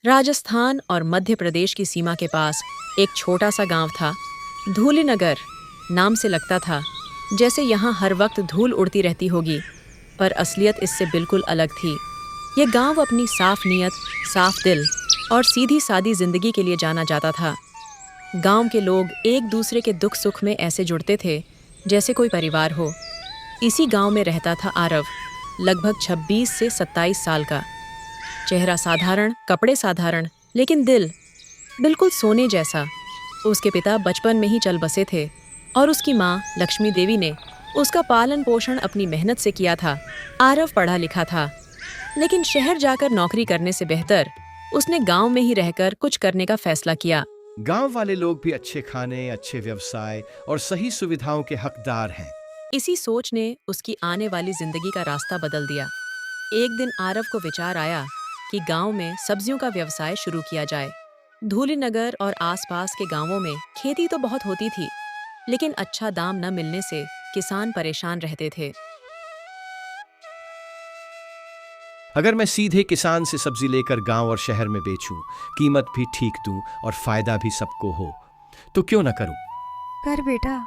राजस्थान और मध्य प्रदेश की सीमा के पास एक छोटा सा गांव था। धूलीनगर नाम से लगता था जैसे यहाँ हर वक्त धूल उड़ती रहती होगी, पर असलियत इससे बिल्कुल अलग थी। ये गांव अपनी साफ नीयत, साफ दिल और सीधी सादी जिंदगी के लिए जाना जाता था। गांव के लोग एक दूसरे के दुख सुख में ऐसे जुड़ते थे जैसे कोई परिवार हो। इसी गांव में रहता था आरव, लगभग 26 से 27 साल का। चेहरा साधारण, कपड़े साधारण, लेकिन दिल बिल्कुल सोने जैसा। उसके पिता बचपन में ही चल बसे थे और उसकी माँ लक्ष्मी देवी ने उसका पालन पोषण अपनी मेहनत से किया था। आरव पढ़ा लिखा था, लेकिन शहर जाकर नौकरी करने से बेहतर उसने गांव में ही रहकर कुछ करने का फैसला किया। गांव वाले लोग भी अच्छे खाने, अच्छे व्यवसाय और सही सुविधाओं के हकदार हैं। इसी सोच ने उसकी आने वाली जिंदगी का रास्ता बदल दिया। एक दिन आरव को विचार आया कि गांव में सब्जियों का व्यवसाय शुरू किया जाए। धूलीनगर और आसपास के गांवों में खेती तो बहुत होती थी, लेकिन अच्छा दाम न मिलने से किसान परेशान रहते थे। अगर मैं सीधे किसान से सब्जी लेकर गांव और शहर में बेचूं, कीमत भी ठीक दूं और फायदा भी सबको हो, तो क्यों न करूं? कर बेटा,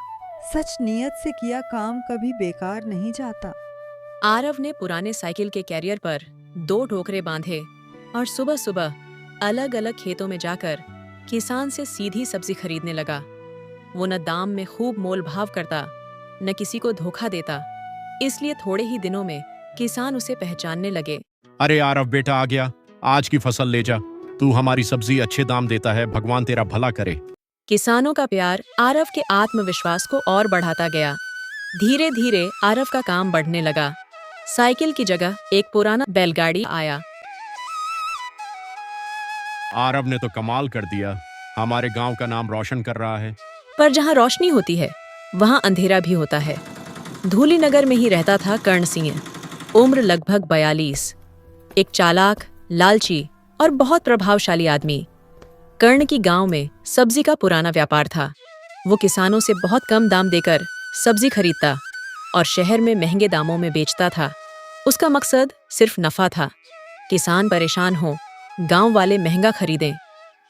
सच नियत से किया काम कभी बेकार नहीं जाता। आरव ने पुराने साइकिल के कैरियर पर 2 टोकरे बांधे और सुबह सुबह अलग अलग खेतों में जाकर किसान से सीधी सब्जी खरीदने लगा। वो न दाम में खूब मोल भाव करता, न किसी को धोखा देता, इसलिए थोड़े ही दिनों में किसान उसे पहचानने लगे। अरे आरव बेटा आ गया, आज की फसल ले जा। तू हमारी सब्जी अच्छे दाम देता है, भगवान तेरा भला करे। किसानों का प्यार आरव के आत्मविश्वास को और बढ़ाता गया। धीरे धीरे आरव का काम बढ़ने लगा। साइकिल की जगह एक पुराना बैलगाड़ी आया। आरव ने तो कमाल कर दिया, हमारे गांव का नाम रोशन कर रहा है। पर जहाँ रोशनी होती है वहाँ अंधेरा भी होता है। धूलीनगर में ही रहता था कर्ण सिंह, उम्र लगभग 42। एक चालाक, लालची और बहुत प्रभावशाली आदमी। कर्ण की गांव में सब्जी का पुराना व्यापार था। वो किसानों से बहुत कम दाम देकर सब्जी खरीदता और शहर में महंगे दामों में बेचता था। उसका मकसद सिर्फ नफा था। किसान परेशान हो, गांव वाले महंगा खरीदें,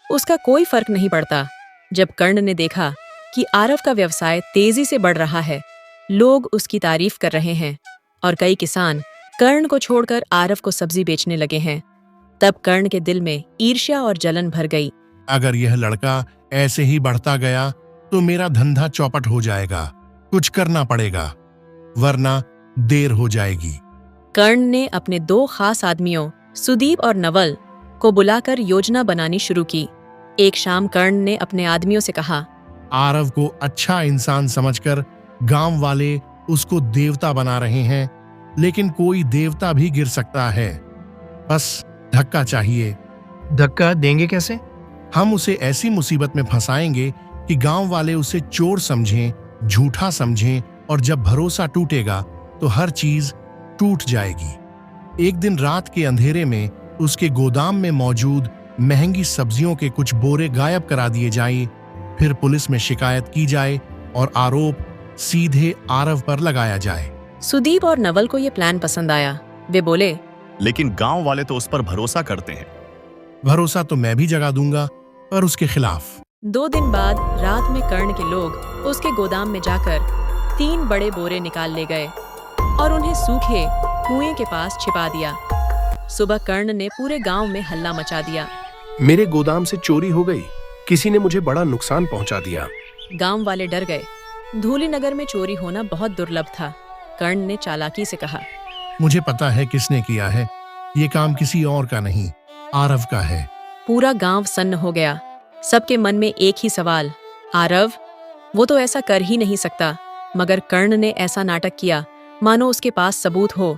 उसका कोई फर्क नहीं पड़ता। जब कर्ण ने देखा कि आरव का व्यवसाय तेजी से बढ़ रहा है, लोग उसकी तारीफ कर रहे हैं और कई किसान कर्ण को छोड़कर आरव को सब्जी बेचने लगे हैं, तब कर्ण के दिल में ईर्ष्या और जलन भर गई। अगर यह लड़का ऐसे ही बढ़ता गया तो मेरा धंधा चौपट हो जाएगा। कुछ करना पड़ेगा, वरना देर हो जाएगी। कर्ण ने अपने 2 खास आदमियों सुदीप और नवल को बुलाकर योजना बनानी शुरू की। एक शाम कर्ण ने अपने आदमियों से कहा, आरव को अच्छा इंसान समझकर गांव वाले उसको देवता बना रहे हैं, लेकिन कोई देवता भी गिर सकता है। बस धक्का चाहिए। धक्का देंगे कैसे? हम उसे ऐसी मुसीबत में फंसाएंगे कि गांव वाले उसे चोर समझें, झूठा समझें, और जब भरोसा टूटेगा तो हर चीज टूट जाएगी। एक दिन रात के अंधेरे में उसके गोदाम में मौजूद महंगी सब्जियों के कुछ बोरे गायब करा दिए जाएं, फिर पुलिस में शिकायत की जाए और आरोप सीधे आरव पर लगाया जाए। सुदीप और नवल को यह प्लान पसंद आया। वे बोले, लेकिन गांव वाले तो उस पर भरोसा करते हैं। भरोसा तो मैं भी जगा दूंगा, पर उसके खिलाफ। 2 दिन बाद रात में कर्ण के लोग उसके गोदाम में जाकर 3 बड़े बोरे निकाल ले गए और उन्हें सूखे कुएं के पास छिपा दिया। सुबह कर्ण ने पूरे गांव में हल्ला मचा दिया। मेरे गोदाम से चोरी हो गई, किसी ने मुझे बड़ा नुकसान पहुंचा दिया। गांव वाले डर गए। धूलीनगर में चोरी होना बहुत दुर्लभ था। कर्ण ने चालाकी से कहा, मुझे पता है किसने किया है। ये काम किसी और का नहीं, आरव का है। पूरा गांव सन्न हो गया। सबके मन में एक ही सवाल, आरव? वो तो ऐसा कर ही नहीं सकता। मगर कर्ण ने ऐसा नाटक किया मानो उसके पास सबूत हो।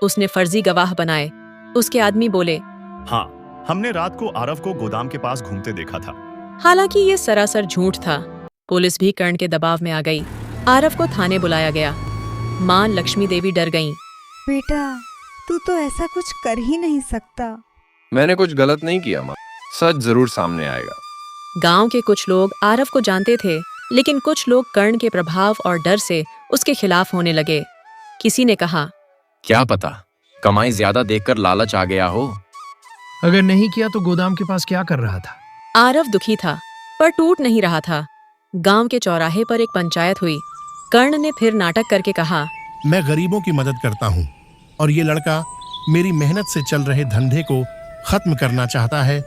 उसने फर्जी गवाह बनाए। उसके आदमी बोले, हाँ, हमने रात को आरव को गोदाम के पास घूमते देखा था। हालांकि ये सरासर झूठ था। पुलिस भी कर्ण के दबाव में आ गई। आरव को थाने बुलाया गया। माँ लक्ष्मी देवी डर गईं। बेटा, तू तो ऐसा कुछ कर ही नहीं सकता। मैंने कुछ गलत नहीं किया माँ, सच जरूर सामने आएगा। गांव के कुछ लोग आरव को जानते थे, लेकिन कुछ लोग कर्ण के प्रभाव और डर से उसके खिलाफ होने लगे। किसी ने कहा, क्या पता कमाई ज्यादा देखकर लालच आ गया हो। अगर नहीं किया तो गोदाम के पास क्या कर रहा था? आरव दुखी था, पर टूट नहीं रहा था। गांव के चौराहे पर एक पंचायत हुई। कर्ण ने फिर नाटक करके कहा, मैं गरीबों की मदद करता हूँ और ये लड़का मेरी मेहनत से चल रहे धंधे को खत्म करना चाहता है,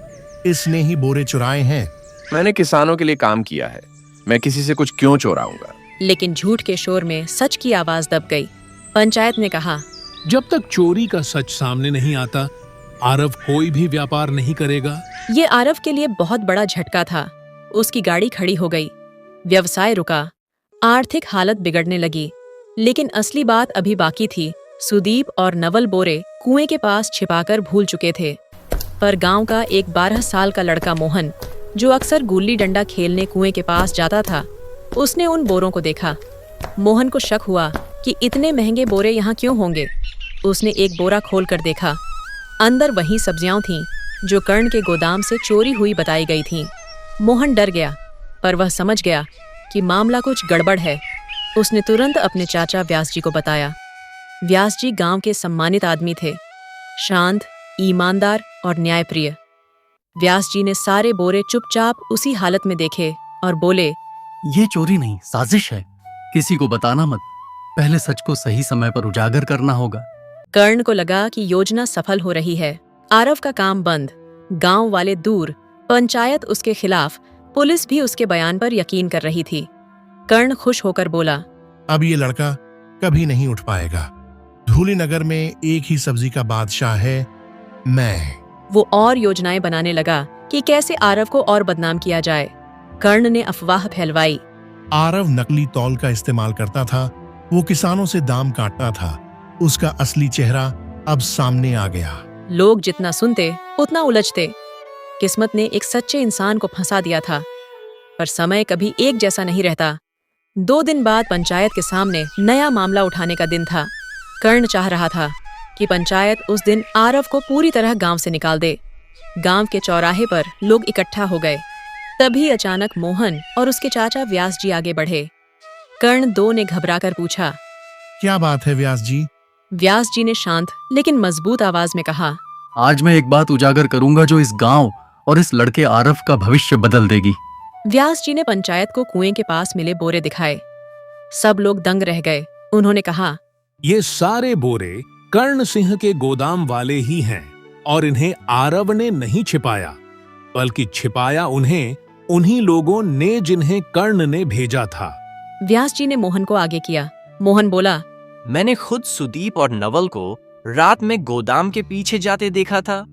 इसने ही बोरे चुराए हैं। मैंने किसानों के लिए काम किया है, मैं किसी से कुछ क्यों चोराऊंगा? लेकिन झूठ के शोर में सच की आवाज दब गई। पंचायत ने कहा, जब तक चोरी का सच सामने नहीं आता, आरव कोई भी व्यापार नहीं करेगा। ये आरव के लिए बहुत बड़ा झटका था। उसकी गाड़ी खड़ी हो गई, व्यवसाय रुका, आर्थिक हालत बिगड़ने लगी। लेकिन असली बात अभी बाकी थी। सुदीप और नवल बोरे कुएं के पास छिपाकर भूल चुके थे, पर गांव का एक 12 साल का लड़का मोहन, जो अक्सर गुल्ली डंडा खेलने कुएं के पास जाता था, उसने उन बोरों को देखा। मोहन को शक हुआ कि इतने महंगे बोरे यहाँ क्यों होंगे। उसने एक बोरा खोलकर देखा। अंदर वही सब्जियां थीं जो कर्ण के गोदाम से चोरी हुई बताई गई थीं। मोहन डर गया, पर वह समझ गया कि मामला कुछ गड़बड़ है। उसने तुरंत अपने चाचा व्यास जी को बताया। व्यास जी गांव के सम्मानित आदमी थे, शांत, ईमानदार और न्यायप्रिय। व्यास जी ने सारे बोरे चुपचाप उसी हालत में देखे और बोले, ये चोरी नहीं, साजिश है। किसी को बताना मत, पहले सच को सही समय पर उजागर करना होगा। कर्ण को लगा कि योजना सफल हो रही है। आरव का काम बंद, गांव वाले दूर, पंचायत उसके खिलाफ, पुलिस भी उसके बयान पर यकीन कर रही थी। कर्ण खुश होकर बोला, अब ये लड़का कभी नहीं उठ पाएगा। धूली नगर में एक ही सब्जी का बादशाह है, मैं। वो और योजनाएं बनाने लगा कि कैसे आरव को और बदनाम किया जाए। कर्ण ने अफवाह फैलवाई। आरव नकली तौल का इस्तेमाल करता था, वो किसानों से दाम काटता था। उसका असली चेहरा अब सामने आ गया। लोग जितना सुनते उतना उलझते। किस्मत ने एक सच्चे इंसान को फंसा दिया था, पर समय कभी एक जैसा नहीं रहता। 2 दिन बाद पंचायत के सामने नया मामला उठाने का दिन था। कर्ण चाह रहा था कि पंचायत उस दिन आरव को पूरी तरह गांव से निकाल दे। गांव के चौराहे पर लोग इकट्ठा हो गए। तभी अचानक मोहन और उसके चाचा व्यास जी आगे बढ़े। कर्ण 2 ने घबराकर पूछा, क्या बात है व्यास जी? व्यास जी ने शांत लेकिन मजबूत आवाज में कहा, आज मैं एक बात उजागर करूंगा जो इस गांव और इस लड़के आरव का भविष्य बदल देगी। व्यास जी ने पंचायत को कुएं के पास मिले बोरे दिखाए। सब लोग दंग रह गए। उन्होंने कहा, ये सारे बोरे कर्ण सिंह के गोदाम वाले ही हैं और इन्हें आरव ने नहीं छिपाया, बल्कि छिपाया उन्हें उन्हीं लोगों ने जिन्हें कर्ण ने भेजा था। व्यास जी ने मोहन को आगे किया। मोहन बोला, मैंने खुद सुदीप और नवल को रात में गोदाम के पीछे जाते देखा था।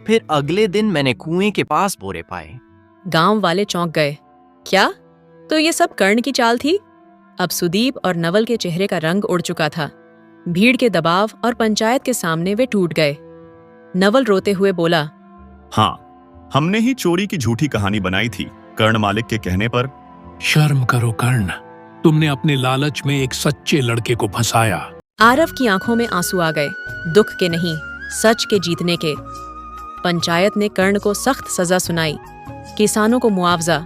फिर अगले दिन मैंने कुएं के पास बोरे पाए। गांव वाले चौंक गए। क्या? तो ये सब कर्ण की चाल थी? अब सुदीप और नवल के चेहरे का रंग उड़ चुका था। भीड़ के दबाव और पंचायत के सामने वे टूट गए। नवल रोते हुए बोला, हाँ, हमने ही चोरी की झूठी कहानी बनाई थी कर्ण मालिक के कहने पर। शर्म करो कर्ण, तुमने अपने लालच में एक सच्चे लड़के को फंसाया। आरव की आंखों में आंसू आ गए, दुख के नहीं, सच के जीतने के। पंचायत ने कर्ण को सख्त सजा सुनाई, किसानों को मुआवजा,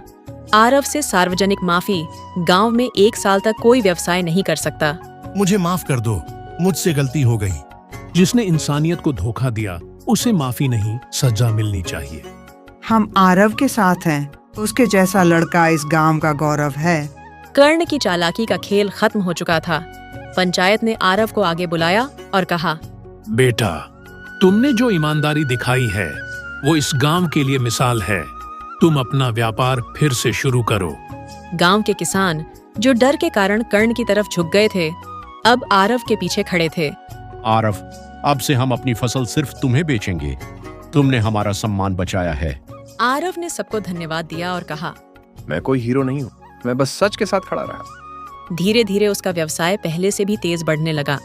आरव से सार्वजनिक माफी। गांव में 1 साल तक कोई व्यवसाय नहीं कर सकता। मुझे माफ कर दो, मुझसे गलती हो गई। जिसने इंसानियत को धोखा दिया उसे माफी नहीं, सजा मिलनी चाहिए। हम आरव के साथ हैं, उसके जैसा लड़का इस गांव का गौरव है। कर्ण की चालाकी का खेल खत्म हो चुका था। पंचायत ने आरव को आगे बुलाया और कहा, बेटा, तुमने जो ईमानदारी दिखाई है वो इस गांव के लिए मिसाल है। तुम अपना व्यापार फिर से शुरू करो। गांव के किसान जो डर के कारण कर्ण की तरफ झुक गए थे, अब आरव के पीछे खड़े थे। आरव, अब से हम अपनी फसल सिर्फ तुम्हें बेचेंगे। तुमने हमारा सम्मान बचाया है। आरव ने सबको धन्यवाद दिया और कहा, मैं कोई हीरो नहीं हूँ, मैं बस सच के साथ खड़ा रहा। धीरे धीरे उसका व्यवसाय पहले से भी तेज बढ़ने लगा।